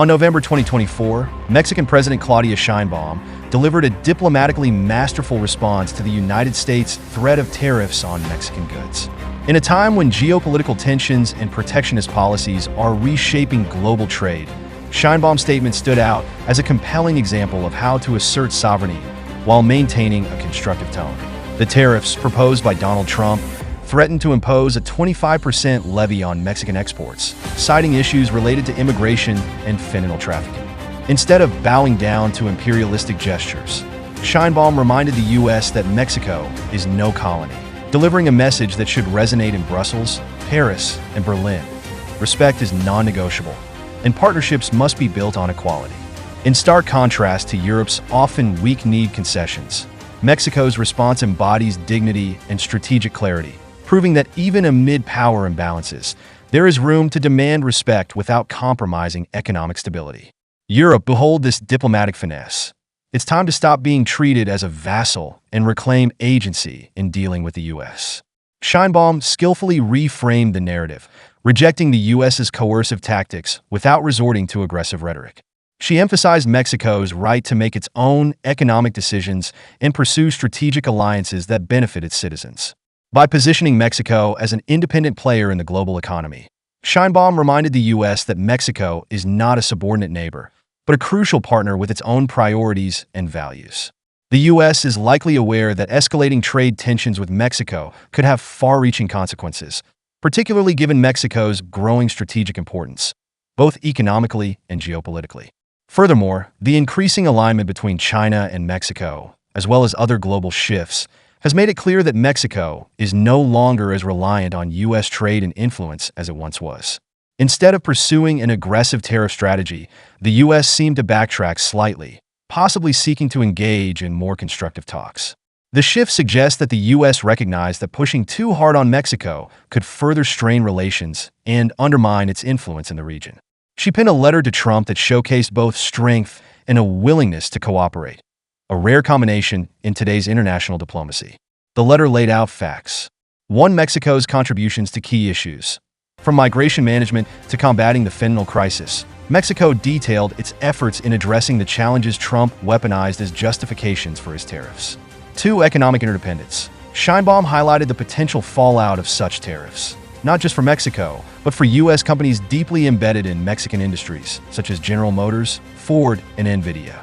On November 2024, Mexican President Claudia Sheinbaum delivered a diplomatically masterful response to the United States' threat of tariffs on Mexican goods. In a time when geopolitical tensions and protectionist policies are reshaping global trade, Sheinbaum's statement stood out as a compelling example of how to assert sovereignty while maintaining a constructive tone. The tariffs proposed by Donald Trump threatened to impose a 25% levy on Mexican exports, citing issues related to immigration and fentanyl trafficking. Instead of bowing down to imperialistic gestures, Sheinbaum reminded the U.S. that Mexico is no colony, delivering a message that should resonate in Brussels, Paris, and Berlin. Respect is non-negotiable, and partnerships must be built on equality. In stark contrast to Europe's often weak-kneed concessions, Mexico's response embodies dignity and strategic clarity, proving that even amid power imbalances, there is room to demand respect without compromising economic stability. Europe, behold this diplomatic finesse. It's time to stop being treated as a vassal and reclaim agency in dealing with the U.S. Sheinbaum skillfully reframed the narrative, rejecting the U.S.'s coercive tactics without resorting to aggressive rhetoric. She emphasized Mexico's right to make its own economic decisions and pursue strategic alliances that benefit its citizens. By positioning Mexico as an independent player in the global economy, Sheinbaum reminded the U.S. that Mexico is not a subordinate neighbor, but a crucial partner with its own priorities and values. The U.S. is likely aware that escalating trade tensions with Mexico could have far-reaching consequences, particularly given Mexico's growing strategic importance, both economically and geopolitically. Furthermore, the increasing alignment between China and Mexico, as well as other global shifts, has made it clear that Mexico is no longer as reliant on U.S. trade and influence as it once was. Instead of pursuing an aggressive tariff strategy, the U.S. seemed to backtrack slightly, possibly seeking to engage in more constructive talks. The shift suggests that the U.S. recognized that pushing too hard on Mexico could further strain relations and undermine its influence in the region. She penned a letter to Trump that showcased both strength and a willingness to cooperate, a rare combination in today's international diplomacy. The letter laid out facts. 1. Mexico's contributions to key issues. From migration management to combating the fentanyl crisis, Mexico detailed its efforts in addressing the challenges Trump weaponized as justifications for his tariffs. 2. Economic interdependence. Sheinbaum highlighted the potential fallout of such tariffs, not just for Mexico, but for U.S. companies deeply embedded in Mexican industries, such as General Motors, Ford, and NVIDIA.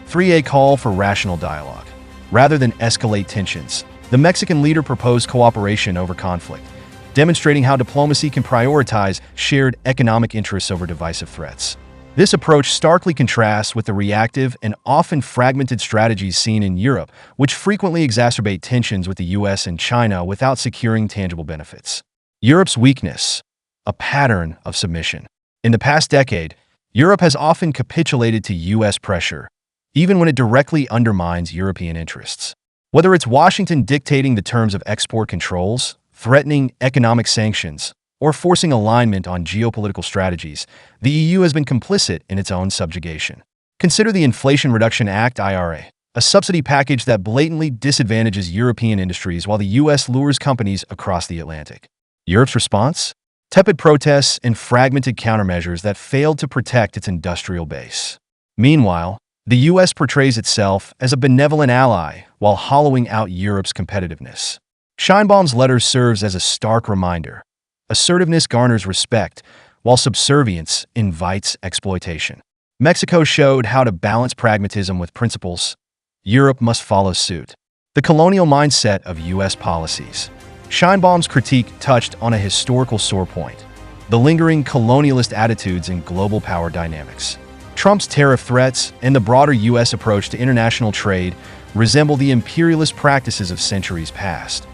3. A call for rational dialogue. Rather than escalate tensions, the Mexican leader proposed cooperation over conflict, demonstrating how diplomacy can prioritize shared economic interests over divisive threats. This approach starkly contrasts with the reactive and often fragmented strategies seen in Europe, which frequently exacerbate tensions with the U.S. and China without securing tangible benefits. Europe's weakness, a pattern of submission. In the past decade, Europe has often capitulated to U.S. pressure, even when it directly undermines European interests. Whether it's Washington dictating the terms of export controls, threatening economic sanctions, or forcing alignment on geopolitical strategies, the EU has been complicit in its own subjugation. Consider the Inflation Reduction Act (IRA), a subsidy package that blatantly disadvantages European industries while the U.S. lures companies across the Atlantic. Europe's response? Tepid protests and fragmented countermeasures that failed to protect its industrial base. Meanwhile, the U.S. portrays itself as a benevolent ally while hollowing out Europe's competitiveness. Sheinbaum's letter serves as a stark reminder. Assertiveness garners respect, while subservience invites exploitation. Mexico showed how to balance pragmatism with principles. Europe must follow suit. The colonial mindset of U.S. policies. Sheinbaum's critique touched on a historical sore point: the lingering colonialist attitudes in global power dynamics. Trump's tariff threats and the broader U.S. approach to international trade resemble the imperialist practices of centuries past,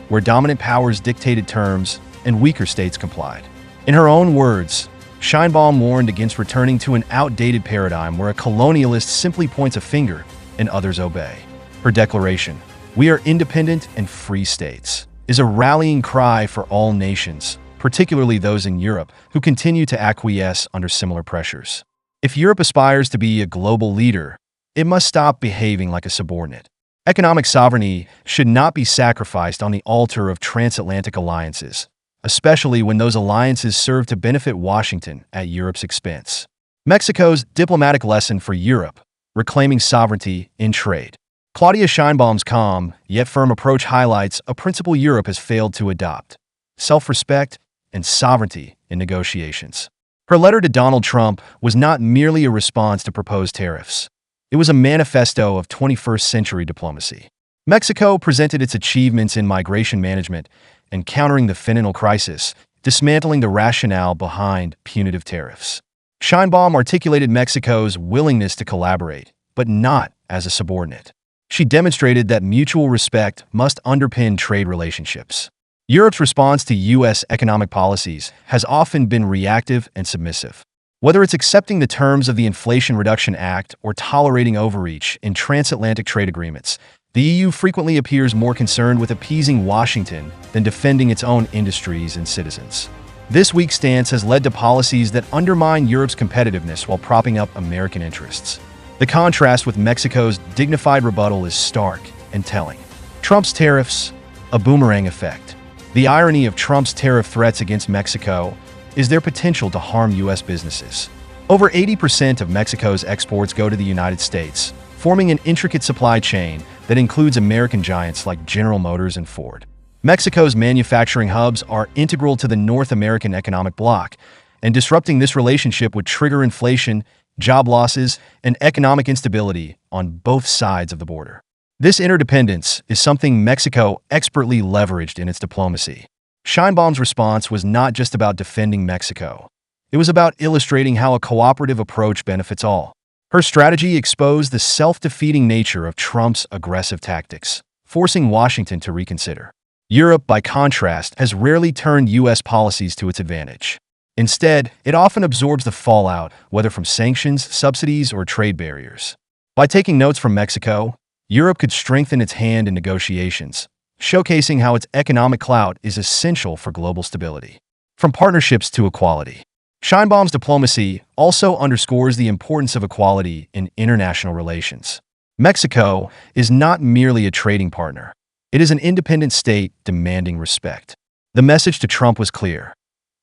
where dominant powers dictated terms and weaker states complied. In her own words, Sheinbaum warned against returning to an outdated paradigm where a colonialist simply points a finger and others obey. Her declaration, "We are independent and free states," is a rallying cry for all nations, particularly those in Europe, who continue to acquiesce under similar pressures. If Europe aspires to be a global leader, it must stop behaving like a subordinate. Economic sovereignty should not be sacrificed on the altar of transatlantic alliances, especially when those alliances serve to benefit Washington at Europe's expense. Mexico's diplomatic lesson for Europe, reclaiming sovereignty in trade. Claudia Sheinbaum's calm, yet firm approach highlights a principle Europe has failed to adopt: self-respect and sovereignty in negotiations. Her letter to Donald Trump was not merely a response to proposed tariffs. It was a manifesto of 21st century diplomacy. Mexico presented its achievements in migration management and countering the fentanyl crisis, dismantling the rationale behind punitive tariffs. Sheinbaum articulated Mexico's willingness to collaborate, but not as a subordinate. She demonstrated that mutual respect must underpin trade relationships. Europe's response to U.S. economic policies has often been reactive and submissive. Whether it's accepting the terms of the Inflation Reduction Act or tolerating overreach in transatlantic trade agreements, the EU frequently appears more concerned with appeasing Washington than defending its own industries and citizens. This weak stance has led to policies that undermine Europe's competitiveness while propping up American interests. The contrast with Mexico's dignified rebuttal is stark and telling. Trump's tariffs, a boomerang effect. The irony of Trump's tariff threats against Mexico is their potential to harm U.S. businesses. Over 80% of Mexico's exports go to the United States, forming an intricate supply chain that includes American giants like General Motors and Ford. Mexico's manufacturing hubs are integral to the North American economic bloc, and disrupting this relationship would trigger inflation, job losses, and economic instability on both sides of the border. This interdependence is something Mexico expertly leveraged in its diplomacy. Sheinbaum's response was not just about defending Mexico. It was about illustrating how a cooperative approach benefits all. Her strategy exposed the self-defeating nature of Trump's aggressive tactics, forcing Washington to reconsider. Europe, by contrast, has rarely turned U.S. policies to its advantage. Instead, it often absorbs the fallout, whether from sanctions, subsidies, or trade barriers. By taking notes from Mexico, Europe could strengthen its hand in negotiations, showcasing how its economic clout is essential for global stability. From partnerships to equality. Sheinbaum's diplomacy also underscores the importance of equality in international relations. Mexico is not merely a trading partner. It is an independent state demanding respect. The message to Trump was clear.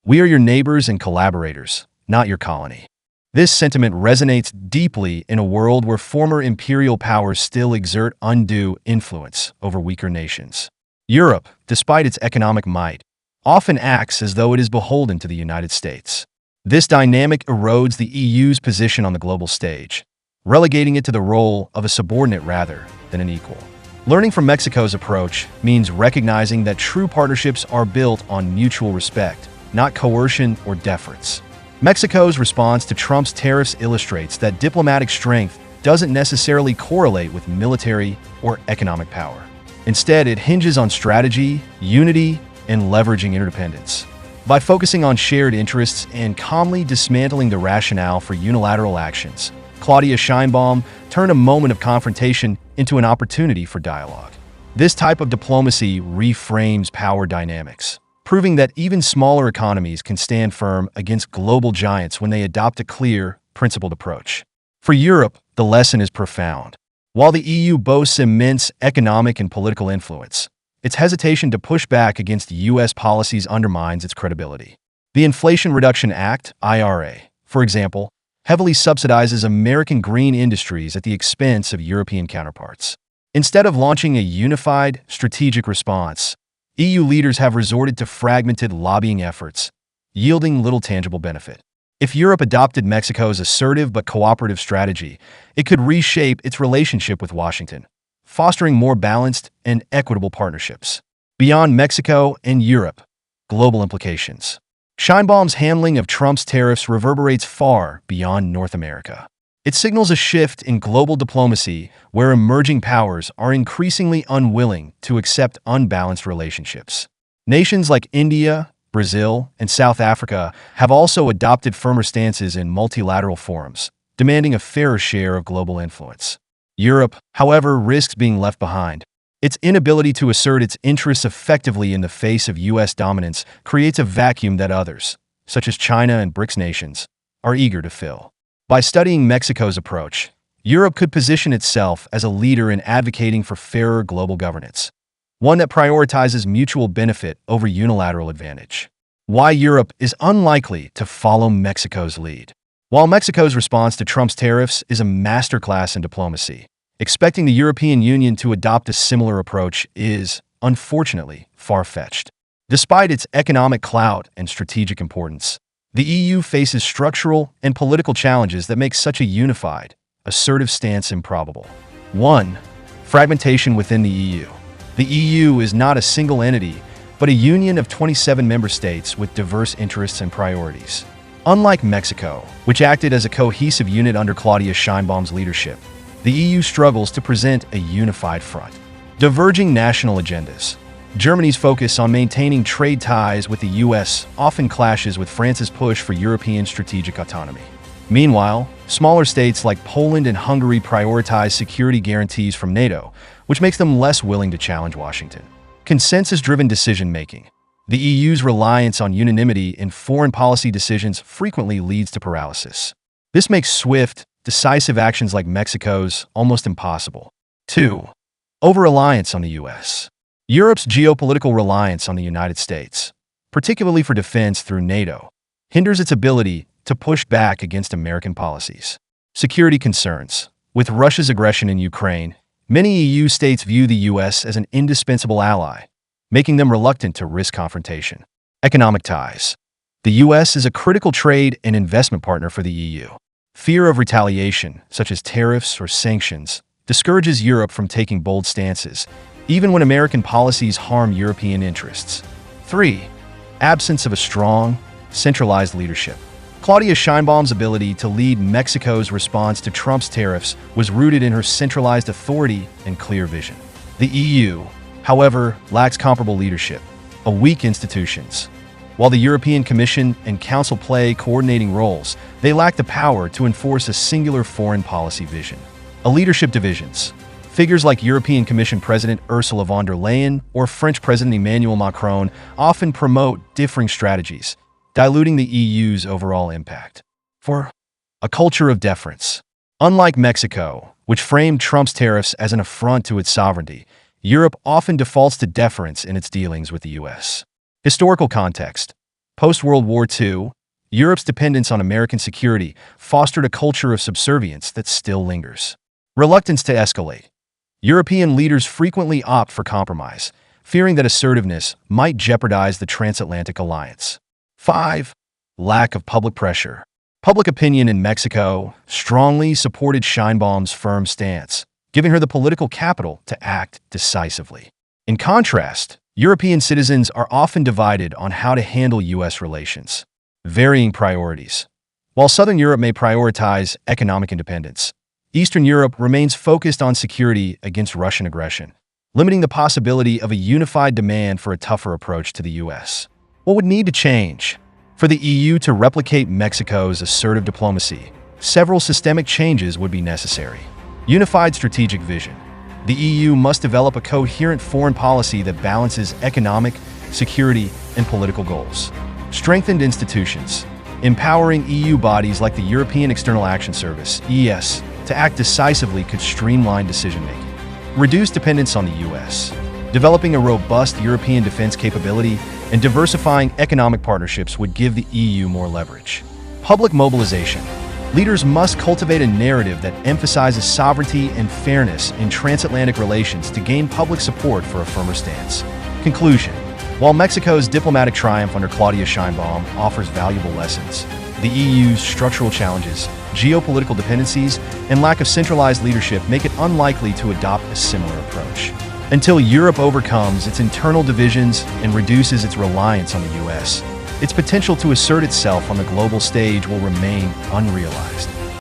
We are your neighbors and collaborators, not your colony. This sentiment resonates deeply in a world where former imperial powers still exert undue influence over weaker nations. Europe, despite its economic might, often acts as though it is beholden to the United States. This dynamic erodes the EU's position on the global stage, relegating it to the role of a subordinate rather than an equal. Learning from Mexico's approach means recognizing that true partnerships are built on mutual respect, not coercion or deference. Mexico's response to Trump's tariffs illustrates that diplomatic strength doesn't necessarily correlate with military or economic power. Instead, it hinges on strategy, unity, and leveraging interdependence. By focusing on shared interests and calmly dismantling the rationale for unilateral actions, Claudia Sheinbaum turned a moment of confrontation into an opportunity for dialogue. This type of diplomacy reframes power dynamics, proving that even smaller economies can stand firm against global giants when they adopt a clear, principled approach. For Europe, the lesson is profound. While the EU boasts immense economic and political influence, its hesitation to push back against U.S. policies undermines its credibility. The Inflation Reduction Act, IRA, for example, heavily subsidizes American green industries at the expense of European counterparts. Instead of launching a unified, strategic response, EU leaders have resorted to fragmented lobbying efforts, yielding little tangible benefit. If Europe adopted Mexico's assertive but cooperative strategy, it could reshape its relationship with Washington, fostering more balanced and equitable partnerships. Beyond Mexico and Europe, global implications. Sheinbaum's handling of Trump's tariffs reverberates far beyond North America. It signals a shift in global diplomacy where emerging powers are increasingly unwilling to accept unbalanced relationships. Nations like India, Brazil, and South Africa have also adopted firmer stances in multilateral forums, demanding a fairer share of global influence. Europe, however, risks being left behind. Its inability to assert its interests effectively in the face of U.S. dominance creates a vacuum that others, such as China and BRICS nations, are eager to fill. By studying Mexico's approach, Europe could position itself as a leader in advocating for fairer global governance, one that prioritizes mutual benefit over unilateral advantage. Why Europe is unlikely to follow Mexico's lead. While Mexico's response to Trump's tariffs is a masterclass in diplomacy, expecting the European Union to adopt a similar approach is, unfortunately, far-fetched. Despite its economic clout and strategic importance, the EU faces structural and political challenges that make such a unified, assertive stance improbable. 1. Fragmentation within the EU. The EU is not a single entity, but a union of 27 member states with diverse interests and priorities. Unlike Mexico, which acted as a cohesive unit under Claudia Sheinbaum's leadership, the EU struggles to present a unified front. Diverging national agendas. Germany's focus on maintaining trade ties with the US often clashes with France's push for European strategic autonomy. Meanwhile, smaller states like Poland and Hungary prioritize security guarantees from NATO, which makes them less willing to challenge Washington. Consensus-driven decision-making. The EU's reliance on unanimity in foreign policy decisions frequently leads to paralysis. This makes swift, decisive actions like Mexico's almost impossible. 2. Over-reliance on the US. Europe's geopolitical reliance on the United States, particularly for defense through NATO, hinders its ability to push back against American policies. Security concerns. With Russia's aggression in Ukraine, many EU states view the US as an indispensable ally, making them reluctant to risk confrontation. Economic ties. The US is a critical trade and investment partner for the EU. Fear of retaliation, such as tariffs or sanctions, discourages Europe from taking bold stances, even when American policies harm European interests. 3. Absence of a strong, centralized leadership. Claudia Sheinbaum's ability to lead Mexico's response to Trump's tariffs was rooted in her centralized authority and clear vision. The EU, however, lacks comparable leadership, weak institutions. While the European Commission and Council play coordinating roles, they lack the power to enforce a singular foreign policy vision. Leadership divisions. Figures like European Commission President Ursula von der Leyen or French President Emmanuel Macron often promote differing strategies, diluting the EU's overall impact. 4. A culture of deference. Unlike Mexico, which framed Trump's tariffs as an affront to its sovereignty, Europe often defaults to deference in its dealings with the US. Historical context. Post-World War II, Europe's dependence on American security fostered a culture of subservience that still lingers. Reluctance to escalate. European leaders frequently opt for compromise, fearing that assertiveness might jeopardize the transatlantic alliance. 5. Lack of public pressure. Public opinion in Mexico strongly supported Sheinbaum's firm stance, giving her the political capital to act decisively. In contrast, European citizens are often divided on how to handle U.S. relations. Varying priorities. While Southern Europe may prioritize economic independence, Eastern Europe remains focused on security against Russian aggression, limiting the possibility of a unified demand for a tougher approach to the U.S. What would need to change? For the EU to replicate Mexico's assertive diplomacy, several systemic changes would be necessary. Unified strategic vision. The EU must develop a coherent foreign policy that balances economic, security, and political goals. Strengthened institutions. Empowering EU bodies like the European External Action Service, EES, to act decisively could streamline decision-making. Reduce dependence on the US. Developing a robust European defense capability and diversifying economic partnerships would give the EU more leverage. Public mobilization. Leaders must cultivate a narrative that emphasizes sovereignty and fairness in transatlantic relations to gain public support for a firmer stance. Conclusion. While Mexico's diplomatic triumph under Claudia Sheinbaum offers valuable lessons, the EU's structural challenges, geopolitical dependencies, and lack of centralized leadership make it unlikely to adopt a similar approach. Until Europe overcomes its internal divisions and reduces its reliance on the US, its potential to assert itself on the global stage will remain unrealized.